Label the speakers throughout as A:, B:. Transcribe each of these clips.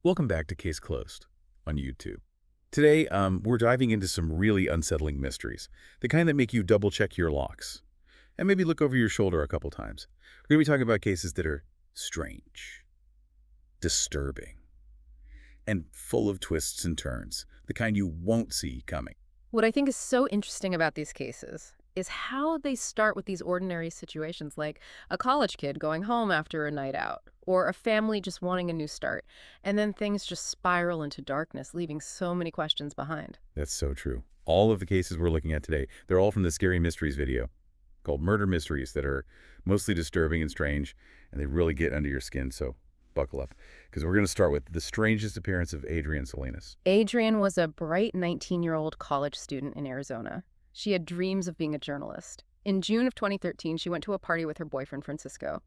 A: Welcome back to Case Closed on YouTube. Today, we're diving into some really unsettling mysteries, the kind that make you double-check your locks, and maybe look over your shoulder a couple times. We're going to be talking about cases that are strange, disturbing, and full of twists and turns, the kind you won't see coming.
B: What I think is so interesting about these cases is how they start with these ordinary situations, like a college kid going home after a night out, or a family just wanting a new start, and then things just spiral into darkness, leaving so many questions behind.
A: That's so true. All of the cases we're looking at today, they're all from the Scary Mysteries video called Murder Mysteries that are mostly disturbing and strange, and they really get under your skin, so buckle up, because we're going to start with the strangest appearance of Adrien Selenas.
B: Adrien was a bright 19-year-old college student in Arizona. She had dreams of being a journalist. In June of 2013, she went to a party with her boyfriend, Francisco.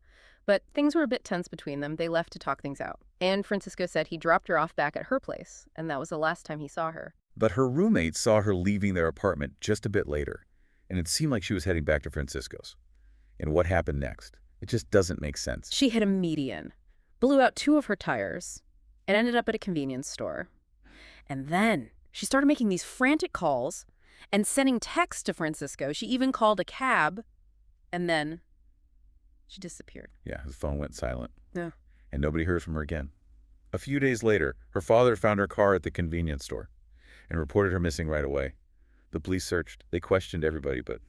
B: But things were a bit tense between them. They left to talk things out. And Francisco said he dropped her off back at her place, and that was the last time he saw her.
A: But her roommate saw her leaving their apartment just a bit later, and it seemed like she was heading back to Francisco's. And what happened next? It just doesn't make sense.
B: She hit a median, blew out 2 of her tires, and ended up at a convenience store. And then she started making these frantic calls and sending texts to Francisco. She even called a cab, and then she disappeared.
A: Yeah, his phone went silent.
B: Yeah.
A: And nobody heard from her again. A few days later, her father found her car at the convenience store and reported her missing right away. The police searched. They questioned everybody, but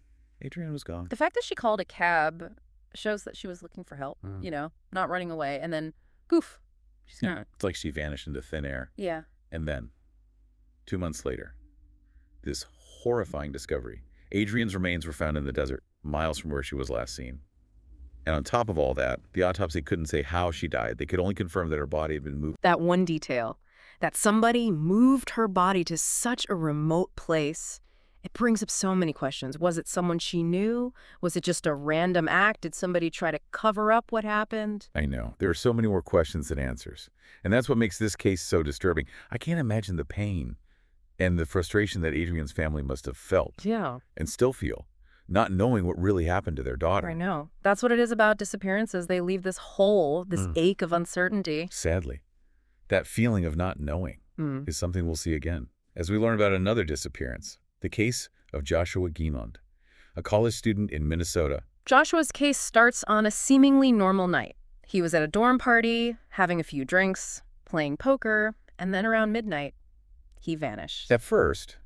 A: Adrien was gone.
B: The fact that she called a cab shows that she was looking for help, not running away, and then, goof, she's gone.
A: It's like she vanished into thin air.
B: Yeah.
A: And then, 2 months later, this horrifying discovery. Adrien's remains were found in the desert, miles from where she was last seen. And on top of all that, the autopsy couldn't say how she died. They could only confirm that her body had been moved.
B: That one detail, that somebody moved her body to such a remote place, it brings up so many questions. Was it someone she knew? Was it just a random act? Did somebody try to cover up what happened?
A: I know. There are so many more questions than answers. And that's what makes this case so disturbing. I can't imagine the pain and the frustration that Adrien's family must have felt.
B: Yeah.
A: And still feel, not knowing what really happened to their daughter.
B: I know. That's what it is about disappearances. They leave this hole, this ache of uncertainty.
A: Sadly, that feeling of not knowing is something we'll see again as we learn about another disappearance, the case of Joshua Gimon, a college student in Minnesota.
B: Joshua's case starts on a seemingly normal night. He was at a dorm party, having a few drinks, playing poker, and then around midnight, he vanished.
A: At first,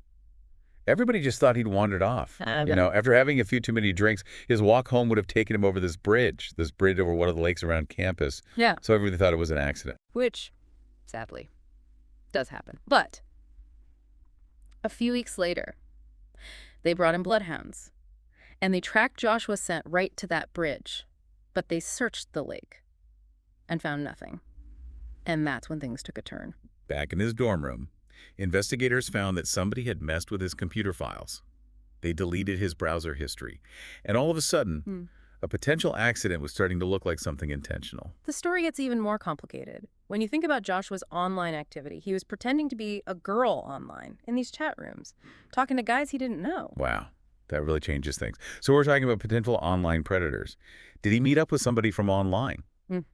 A: everybody just thought he'd wandered off. After having a few too many drinks, his walk home would have taken him over this bridge over one of the lakes around campus.
B: Yeah.
A: So everybody thought it was an accident.
B: Which, sadly, does happen. But a few weeks later, they brought in bloodhounds, and they tracked Joshua's scent right to that bridge. But they searched the lake and found nothing. And that's when things took a turn.
A: Back in his dorm room, investigators found that somebody had messed with his computer files. They deleted his browser history. And all of a sudden, a potential accident was starting to look like something intentional.
B: The story gets even more complicated. When you think about Joshua's online activity, he was pretending to be a girl online in these chat rooms, talking to guys he didn't know.
A: Wow, that really changes things. So we're talking about potential online predators. Did he meet up with somebody from online?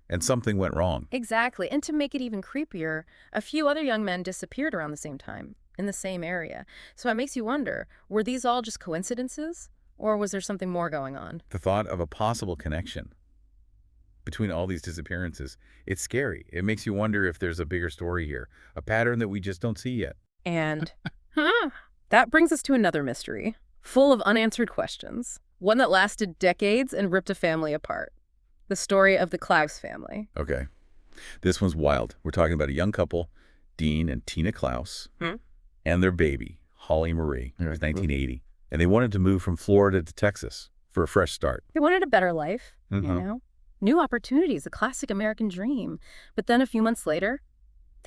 A: And something went wrong.
B: Exactly. And to make it even creepier, a few other young men disappeared around the same time in the same area. So it makes you wonder, were these all just coincidences? Or was there something more going on?
A: The thought of a possible connection between all these disappearances, it's scary. It makes you wonder if there's a bigger story here, a pattern that we just don't see yet.
B: And that brings us to another mystery, full of unanswered questions, one that lasted decades and ripped a family apart. The story of the Clouse family.
A: Okay. This one's wild. We're talking about a young couple, Dean and Tina Clouse, and their baby, Holly Marie. It was 1980. And they wanted to move from Florida to Texas for a fresh start.
B: They wanted a better life, new opportunities, a classic American dream. But then a few months later,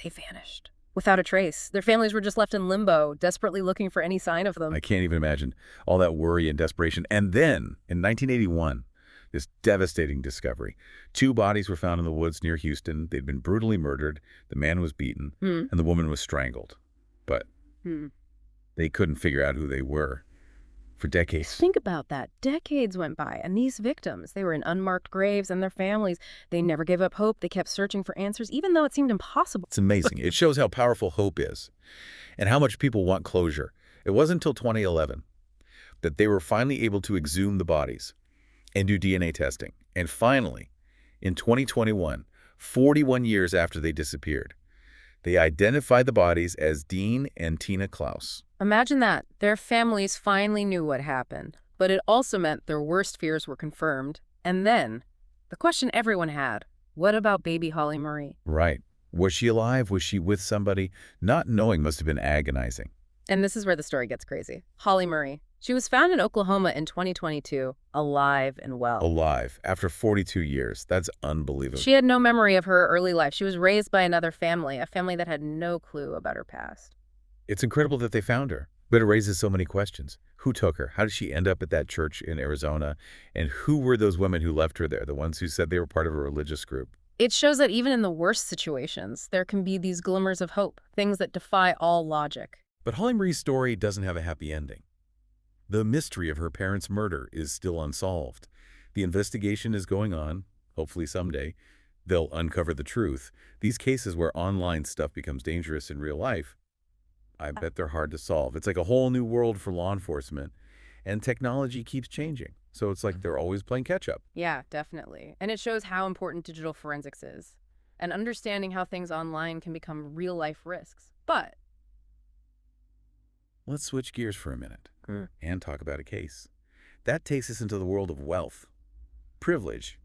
B: they vanished without a trace. Their families were just left in limbo, desperately looking for any sign of them.
A: I can't even imagine all that worry and desperation. And then, in 1981, this devastating discovery. 2 bodies were found in the woods near Houston. They'd been brutally murdered. The man was beaten, and the woman was strangled. But they couldn't figure out who they were. for decades.
B: Think about that. Decades went by, and these victims, they were in unmarked graves, and their families, they never gave up hope. They kept searching for answers, even though it seemed impossible.
A: It's amazing. It shows how powerful hope is and how much people want closure. It wasn't until 2011 that they were finally able to exhume the bodies and do DNA testing. And finally, in 2021, 41 years after they disappeared, they identified the bodies as Dean and Tina Clouse.
B: Imagine that. Their families finally knew what happened, but it also meant their worst fears were confirmed. And then, the question everyone had, what about baby Holly Marie?
A: Right. Was she alive? Was she with somebody? Not knowing must have been agonizing.
B: And this is where the story gets crazy. Holly Marie. She was found in Oklahoma in 2022, alive and well.
A: Alive after 42 years. That's unbelievable.
B: She had no memory of her early life. She was raised by another family, a family that had no clue about her past.
A: It's incredible that they found her, but it raises so many questions. Who took her? How did she end up at that church in Arizona? And who were those women who left her there, the ones who said they were part of a religious group?
B: It shows that even in the worst situations, there can be these glimmers of hope, things that defy all logic.
A: But Holly Marie's story doesn't have a happy ending. The mystery of her parents' murder is still unsolved. The investigation is going on. Hopefully someday they'll uncover the truth. These cases where online stuff becomes dangerous in real life, I bet they're hard to solve. It's like a whole new world for law enforcement, and technology keeps changing. So it's like they're always playing catch-up.
B: Yeah, definitely. And it shows how important digital forensics is, and understanding how things online can become real-life risks. But
A: let's switch gears for a minute and talk about a case. That takes us into the world of wealth, privilege,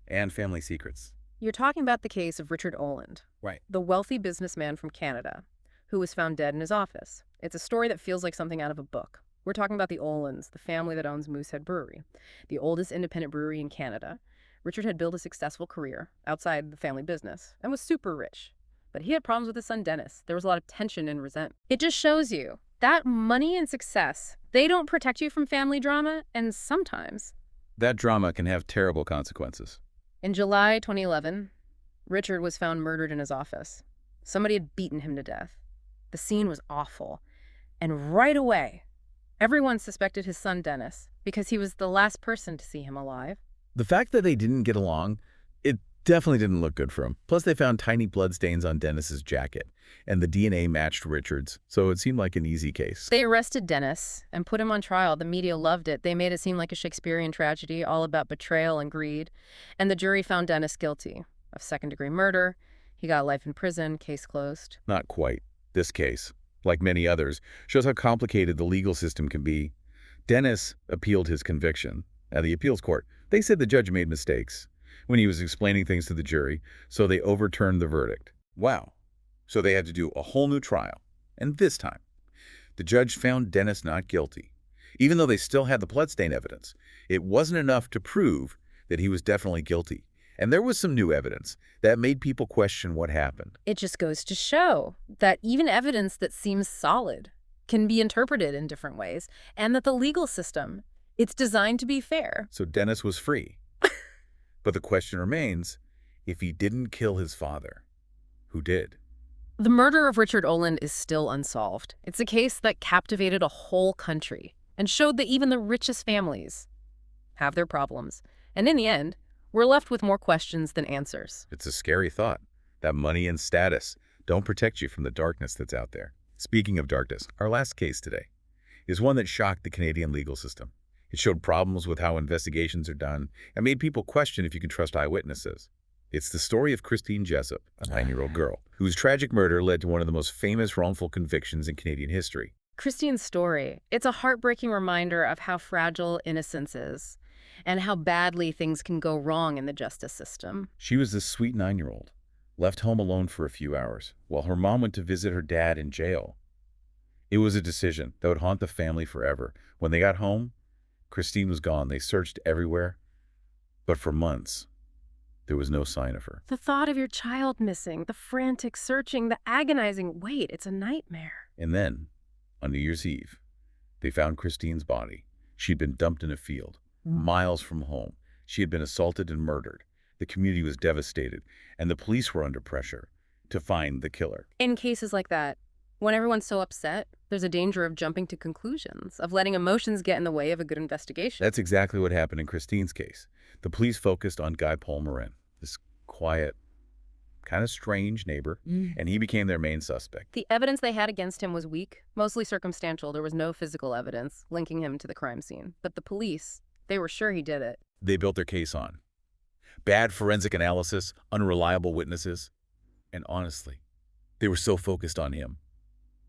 A: and family secrets.
B: You're talking about the case of Richard Oland,
A: Right.
B: the wealthy businessman from Canada, who was found dead in his office. It's a story that feels like something out of a book. We're talking about the Olands, the family that owns Moosehead Brewery, the oldest independent brewery in Canada. Richard had built a successful career outside the family business and was super rich. But he had problems with his son, Dennis. There was a lot of tension and resentment. It just shows you that money and success, they don't protect you from family drama, and sometimes.
A: That drama can have terrible consequences.
B: In July 2011, Richard was found murdered in his office. Somebody had beaten him to death. The scene was awful. And right away, everyone suspected his son, Dennis, because he was the last person to see him alive.
A: The fact that they didn't get along, it definitely didn't look good for him. Plus, they found tiny bloodstains on Dennis's jacket, and the DNA matched Richard's, so it seemed like an easy case.
B: They arrested Dennis and put him on trial. The media loved it. They made it seem like a Shakespearean tragedy, all about betrayal and greed. And the jury found Dennis guilty of second-degree murder. He got life in prison, case closed.
A: Not quite. This case, like many others, shows how complicated the legal system can be. Dennis appealed his conviction at the appeals court. They said the judge made mistakes when he was explaining things to the jury, so they overturned the verdict. Wow. So they had to do a whole new trial. And this time, the judge found Dennis not guilty. Even though they still had the bloodstain evidence, it wasn't enough to prove that he was definitely guilty. And there was some new evidence that made people question what happened.
B: It just goes to show that even evidence that seems solid can be interpreted in different ways, and that the legal system, it's designed to be fair.
A: So Dennis was free. But the question remains, if he didn't kill his father, who did?
B: The murder of Richard Oland is still unsolved. It's a case that captivated a whole country and showed that even the richest families have their problems. And in the end, we're left with more questions than answers.
A: It's a scary thought, that money and status don't protect you from the darkness that's out there. Speaking of darkness, our last case today is one that shocked the Canadian legal system. It showed problems with how investigations are done and made people question if you can trust eyewitnesses. It's the story of Christine Jessup, a 9-year-old girl, whose tragic murder led to one of the most famous wrongful convictions in Canadian history.
B: Christine's story, it's a heartbreaking reminder of how fragile innocence is and how badly things can go wrong in the justice system.
A: She was this sweet 9-year-old, left home alone for a few hours, while her mom went to visit her dad in jail. It was a decision that would haunt the family forever. When they got home, Christine was gone. They searched everywhere, but for months, there was no sign of her.
B: The thought of your child missing, the frantic searching, the agonizing wait, it's a nightmare.
A: And then, on New Year's Eve, they found Christine's body. She'd been dumped in a field, miles from home. She had been assaulted and murdered. The community was devastated, and the police were under pressure to find the killer.
B: In cases like that, when everyone's so upset, There's a danger of jumping to conclusions, of letting emotions get in the way of a good investigation.
A: That's exactly what happened in Christine's case. The police focused on Guy Paul Morin, this quiet, kind of strange neighbor, and he became their main suspect.
B: The evidence they had against him was weak, mostly circumstantial. There was no physical evidence linking him to the crime scene. But the police, they were sure he did it.
A: They built their case on bad forensic analysis, unreliable witnesses, and honestly, they were so focused on him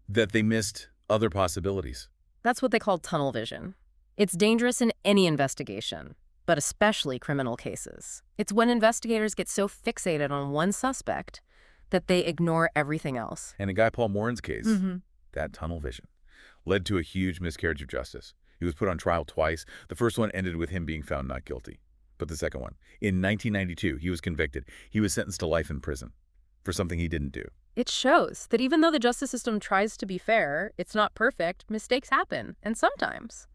A: that they missed other possibilities.
B: That's what they call tunnel vision. It's dangerous in any investigation, but especially criminal cases. It's when investigators get so fixated on one suspect that they ignore everything else.
A: And in Guy Paul Morin's case, that tunnel vision led to a huge miscarriage of justice. He was put on trial twice. The first one ended with him being found not guilty. But the second one, in 1992, he was convicted. He was sentenced to life in prison for something he didn't do.
B: It shows that even though the justice system tries to be fair, it's not perfect. Mistakes happen. And sometimes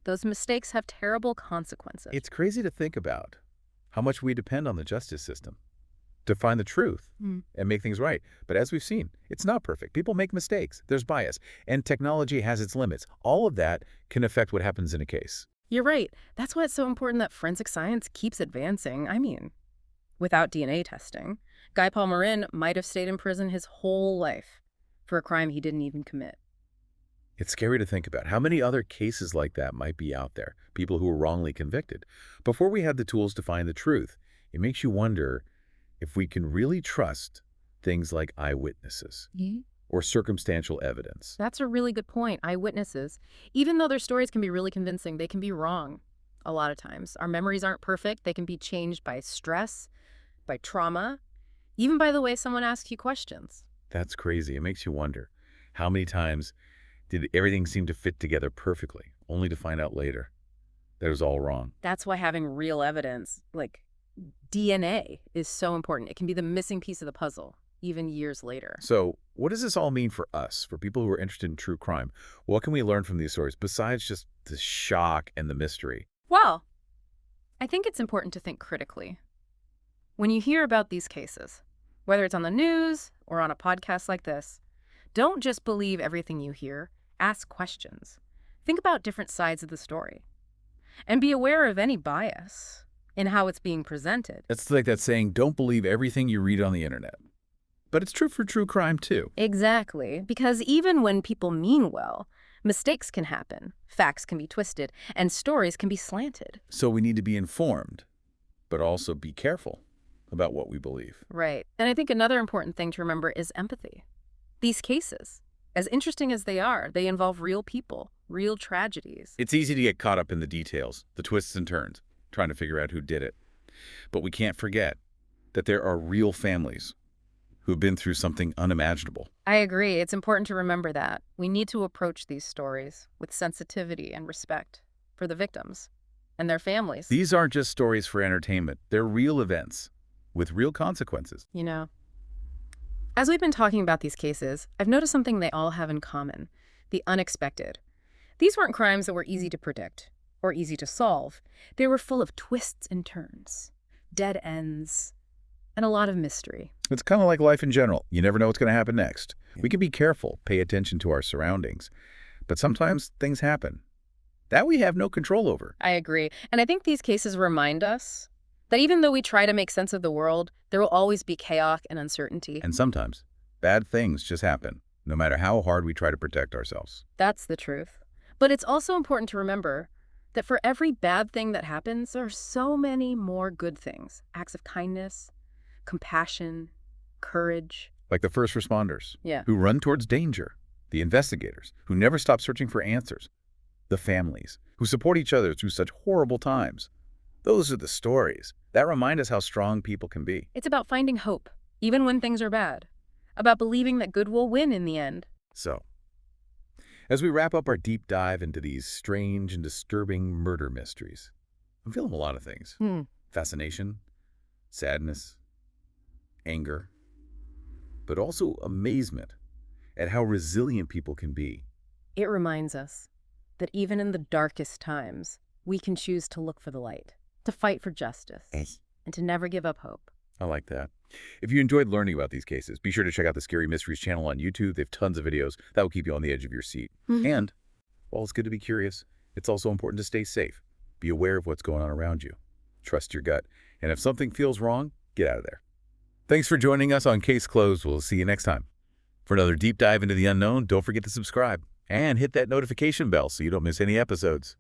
B: those mistakes have terrible consequences.
A: It's crazy to think about how much we depend on the justice system to find the truth and make things right. But as we've seen, it's not perfect. People make mistakes. There's bias. And technology has its limits. All of that can affect what happens in a case.
B: You're right. That's why it's so important that forensic science keeps advancing. I mean, without DNA testing, Guy Paul Morin might have stayed in prison his whole life for a crime he didn't even commit.
A: It's scary to think about how many other cases like that might be out there, people who were wrongly convicted. Before we had the tools to find the truth, it makes you wonder if we can really trust things like eyewitnesses or circumstantial evidence.
B: That's a really good point. Eyewitnesses, even though their stories can be really convincing, they can be wrong a lot of times. Our memories aren't perfect. They can be changed by stress, by trauma, even by the way someone asks you questions.
A: That's crazy. It makes you wonder, how many times did everything seem to fit together perfectly, only to find out later that it was all wrong?
B: That's why having real evidence, like DNA, is so important. It can be the missing piece of the puzzle, even years later.
A: So what does this all mean for us, for people who are interested in true crime? What can we learn from these stories besides just the shock and the mystery?
B: Well, I think it's important to think critically. When you hear about these cases, whether it's on the news or on a podcast like this, don't just believe everything you hear. Ask questions. Think about different sides of the story. And be aware of any bias in how it's being presented.
A: It's like that saying, don't believe everything you read on the internet. But it's true for true crime, too.
B: Exactly. Because even when people mean well, mistakes can happen, facts can be twisted, and stories can be slanted.
A: So we need to be informed, but also be careful about what we believe.
B: Right. And I think another important thing to remember is empathy. These cases, as interesting as they are, they involve real people, real tragedies.
A: It's easy to get caught up in the details, the twists and turns, trying to figure out who did it. But we can't forget that there are real families who've been through something unimaginable.
B: I agree. It's important to remember that. We need to approach these stories with sensitivity and respect for the victims and their families.
A: These aren't just stories for entertainment. They're real events with real consequences.
B: You know, as we've been talking about these cases, I've noticed something they all have in common: the unexpected. These weren't crimes that were easy to predict or easy to solve. They were full of twists and turns, dead ends, and a lot of mystery.
A: It's kind of like life in general. You never know what's going to happen next. We can be careful, pay attention to our surroundings, but sometimes things happen that we have no control over.
B: I agree. And I think these cases remind us that even though we try to make sense of the world, there will always be chaos and uncertainty.
A: And sometimes bad things just happen, no matter how hard we try to protect ourselves.
B: That's the truth. But it's also important to remember that for every bad thing that happens, there are so many more good things. Acts of kindness, compassion, courage.
A: Like the first responders,
B: Yeah.
A: who run towards danger, the investigators, who never stop searching for answers, the families, who support each other through such horrible times. Those are the stories that remind us how strong people can be.
B: It's about finding hope, even when things are bad. About believing that good will win in the end.
A: So, as we wrap up our deep dive into these strange and disturbing murder mysteries, I'm feeling a lot of things. Fascination, sadness, anger, but also amazement at how resilient people can be.
B: It reminds us that even in the darkest times, we can choose to look for the light, to fight for justice, and to never give up hope.
A: I like that. If you enjoyed learning about these cases, be sure to check out the Scary Mysteries channel on YouTube. They have tons of videos that will keep you on the edge of your seat. And while it's good to be curious, it's also important to stay safe. Be aware of what's going on around you. Trust your gut. And if something feels wrong, get out of there. Thanks for joining us on Case Closed. We'll see you next time. For another deep dive into the unknown, don't forget to subscribe and hit that notification bell so you don't miss any episodes.